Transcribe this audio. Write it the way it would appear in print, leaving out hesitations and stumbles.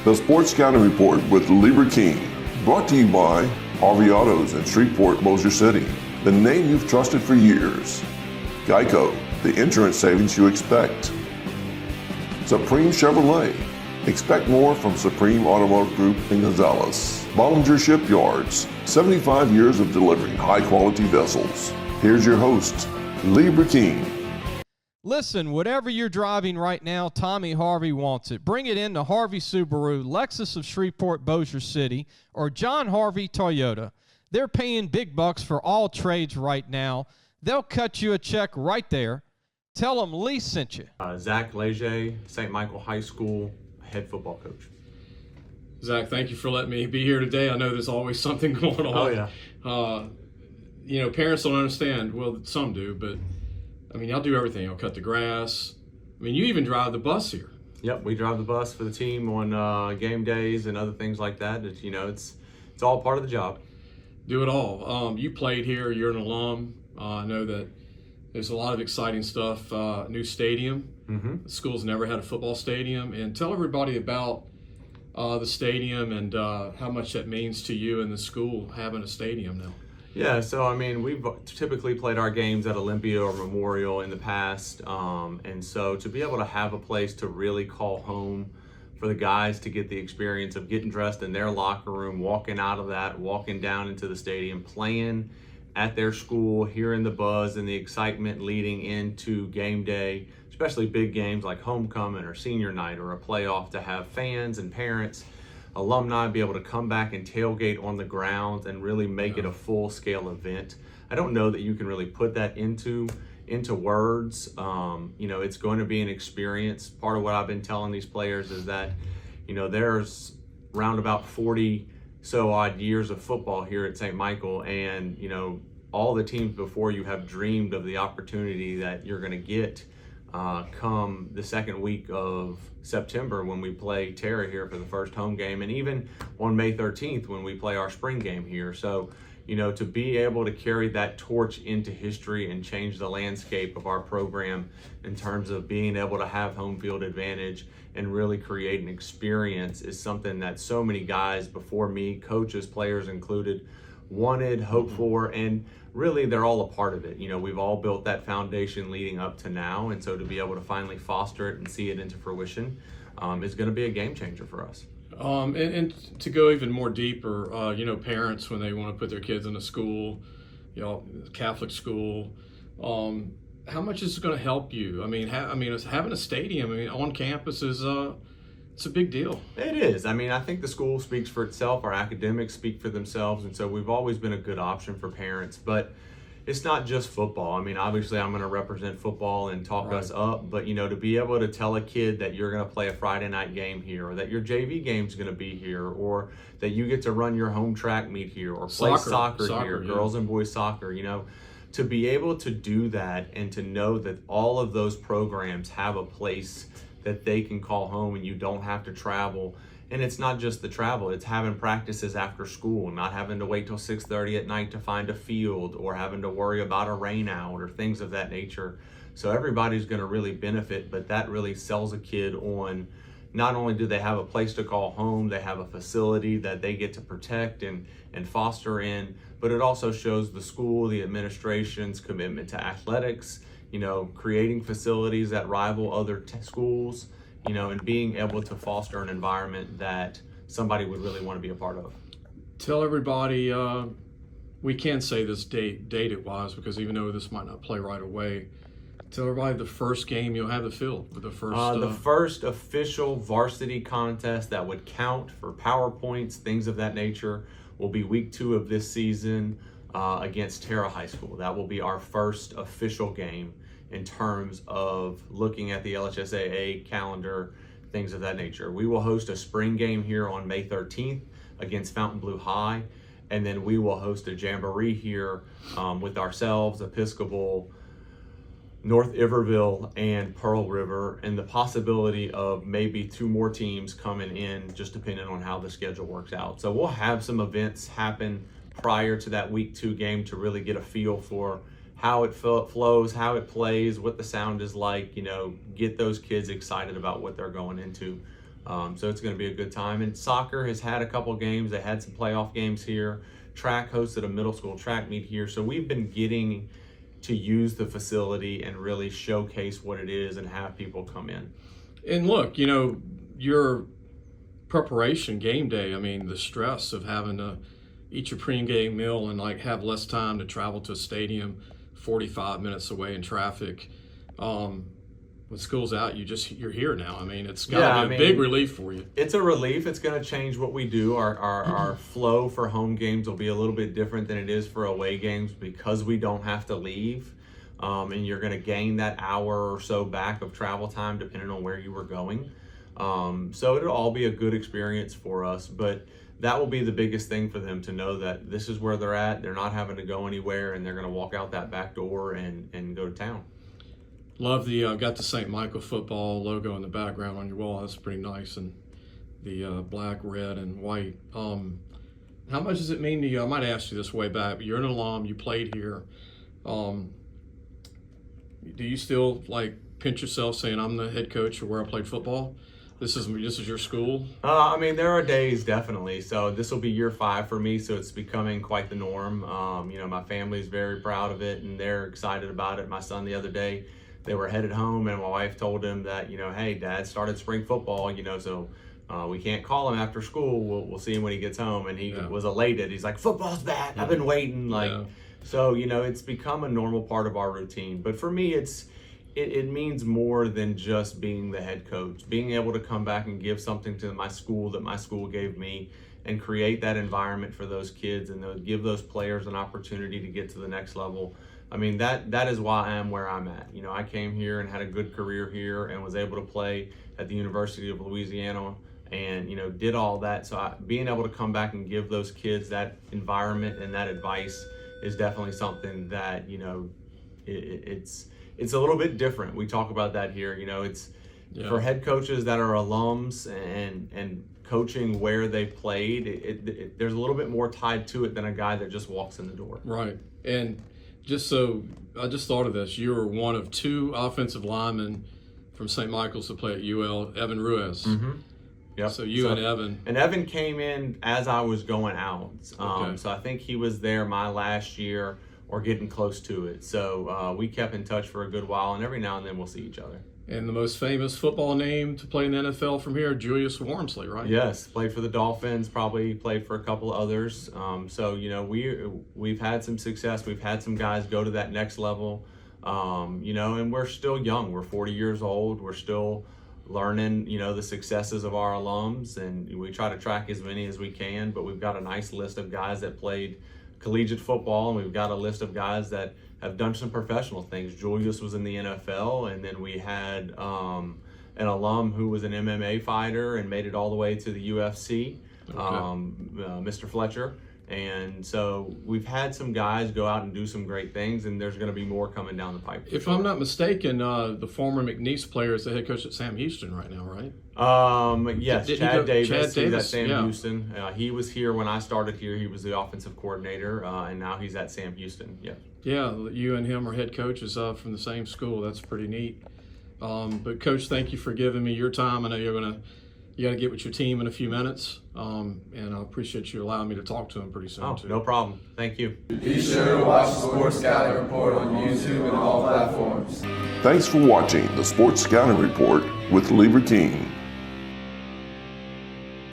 The Sports Scouting Report with Lieber King, brought to you by Harvey Autos in Shreveport, Bossier City, the name you've trusted for years. Geico, the insurance savings you expect. Supreme Chevrolet, expect more from Supreme Automotive Group in Gonzales. Bollinger Shipyards, 75 years of delivering high-quality vessels. Here's your host, Lieber King. Listen, whatever you're driving right now, Tommy Harvey wants it. Bring it in to Harvey Subaru, Lexus of Shreveport, Bossier City, or John Harvey Toyota. They're paying big bucks for all trades right now. They'll cut you a check right there. Tell them Lee sent you. Zach Leger, St. Michael High School head football coach. Zach, thank you for letting me be here today. I know there's always something going on. Oh, yeah. Parents don't understand. Well, some do, but y'all do everything. Y'all cut the grass. You even drive the bus here. Yep, we drive the bus for the team on game days and other things like that. It's all part of the job. Do it all. You played here. You're an alum. I know that there's a lot of exciting stuff. New stadium. Mm-hmm. The school's never had a football stadium. And tell everybody about the stadium and how much that means to you and the school having a stadium now. Yeah, so we've typically played our games at Olympia or Memorial in the past, and so to be able to have a place to really call home for the guys to get the experience of getting dressed in their locker room, walking out of that, walking down into the stadium, playing at their school, hearing the buzz and the excitement leading into game day, especially big games like homecoming or senior night or a playoff, to have fans and parents, alumni be able to come back and tailgate on the grounds and really make it a full-scale event. I don't know that you can really put that into words. It's going to be an experience. Part of what I've been telling these players is that, there's around about 40 so odd years of football here at St. Michael, and all the teams before you have dreamed of the opportunity that you're going to get come the second week of September when we play Terra here for the first home game, and even on May 13th when we play our spring game here. So, to be able to carry that torch into history and change the landscape of our program in terms of being able to have home field advantage and really create an experience is something that so many guys before me, coaches, players included, wanted, hoped for, and really they're all a part of it. We've all built that foundation leading up to now, and so to be able to finally foster it and see it into fruition is going to be a game changer for us. And to go even more deeper, parents, when they want to put their kids in a school, Catholic school, how much is it going to help you? Having a stadium on campus is it's a big deal. It is. I think the school speaks for itself. Our academics speak for themselves. And so we've always been a good option for parents. But it's not just football. Obviously I'm going to represent football and talk us up. But, to be able to tell a kid that you're going to play a Friday night game here, or that your JV game's going to be here, or that you get to run your home track meet here, or play soccer here, yeah. Girls and boys soccer, to be able to do that and to know that all of those programs have a place that they can call home and you don't have to travel. And it's not just the travel, it's having practices after school, not having to wait till 6:30 at night to find a field, or having to worry about a rain out or things of that nature. So everybody's going to really benefit, but that really sells a kid on not only do they have a place to call home, they have a facility that they get to protect and foster in, but it also shows the school, the administration's commitment to athletics, creating facilities that rival other schools, and being able to foster an environment that somebody would really want to be a part of. Tell everybody, we can't say this date-wise, because even though this might not play right away, tell everybody the first game you'll have the field with the first. The first official varsity contest that would count for PowerPoints, things of that nature, will be week 2 of this season against Terra High School. That will be our first official game in terms of looking at the LHSAA calendar, things of that nature. We will host a spring game here on May 13th against Fontainebleau High, and then we will host a jamboree here with ourselves, Episcopal, North Iberville, and Pearl River, and the possibility of maybe 2 more teams coming in, just depending on how the schedule works out. So we'll have some events happen prior to that week 2 game to really get a feel for how it flows, how it plays, what the sound is like, get those kids excited about what they're going into. So it's going to be a good time. And soccer has had a couple games. They had some playoff games here. Track hosted a middle school track meet here. So we've been getting to use the facility and really showcase what it is and have people come in. And look, you know, your preparation game day, I mean, the stress of having to eat your pregame meal and like have less time to travel to a stadium 45 minutes away in traffic. When school's out, you're here now. I mean, it's got to be a big relief for you. It's a relief. It's going to change what we do. Our flow for home games will be a little bit different than it is for away games because we don't have to leave. And you're going to gain that hour or so back of travel time depending on where you were going. So it'll all be a good experience for us, but that will be the biggest thing for them to know that this is where they're at. They're not having to go anywhere, and they're going to walk out that back door and go to town. Love got the St. Michael football logo in the background on your wall. That's pretty nice, and the black, red, and white. How much does it mean to you? I might ask you this way back, but you're an alum. You played here. Do you still like pinch yourself saying, "I'm the head coach of where I played football"? This is your school? I mean, there are days, definitely. So this will be year 5 for me, so it's becoming quite the norm. You know, my family's very proud of it, and they're excited about it. My son the other day, they were headed home, and my wife told him that, you know, hey, Dad started spring football, you know, so we can't call him after school. We'll see him when he gets home. And he was elated. He's like, football's back. I've been waiting. So, you know, it's become a normal part of our routine. But for me, it means more than just being the head coach. Being able to come back and give something to my school that my school gave me and create that environment for those kids and give those players an opportunity to get to the next level. I mean, that is why I am where I'm at. You know, I came here and had a good career here and was able to play at the University of Louisiana and, you know, did all that. So being able to come back and give those kids that environment and that advice is definitely something that, you know, it's a little bit different. We talk about that here. You know, it's for head coaches that are alums and coaching where they played, there's a little bit more tied to it than a guy that just walks in the door. Right. And just so I just thought of this, you were one of 2 offensive linemen from St. Michael's to play at UL, Evan Ruiz. Mm-hmm. Yep. So and Evan. And Evan came in as I was going out. Okay. So I think he was there my last year or getting close to it. So we kept in touch for a good while, and every now and then we'll see each other. And the most famous football name to play in the NFL from here, Julius Wormsley, right? Yes, played for the Dolphins, probably played for a couple of others. So, you know, we've had some success. We've had some guys go to that next level, you know, and we're still young. We're 40 years old. We're still learning, you know, the successes of our alums, and we try to track as many as we can, but we've got a nice list of guys that played collegiate football, and we've got a list of guys that have done some professional things. Julius was in the NFL, and then we had an alum who was an MMA fighter and made it all the way to the UFC, Mr. Fletcher. And so we've had some guys go out and do some great things, and there's going to be more coming down the pipe. If I'm not mistaken, the former McNeese player is the head coach at Sam Houston right now, right? Yes, Chad Davis. He's at Sam yeah. Houston. He was here when I started here. He was the offensive coordinator, and now he's at Sam Houston. Yeah. Yeah, you and him are head coaches from the same school. That's pretty neat. But Coach, thank you for giving me your time. I know you got to get with your team in a few minutes, and I appreciate you allowing me to talk to them pretty soon. Too. No problem. Thank you. Be sure to watch the Sports Scouting Report on YouTube and all platforms. Thanks for watching the Sports Scouting Report with Lieber King.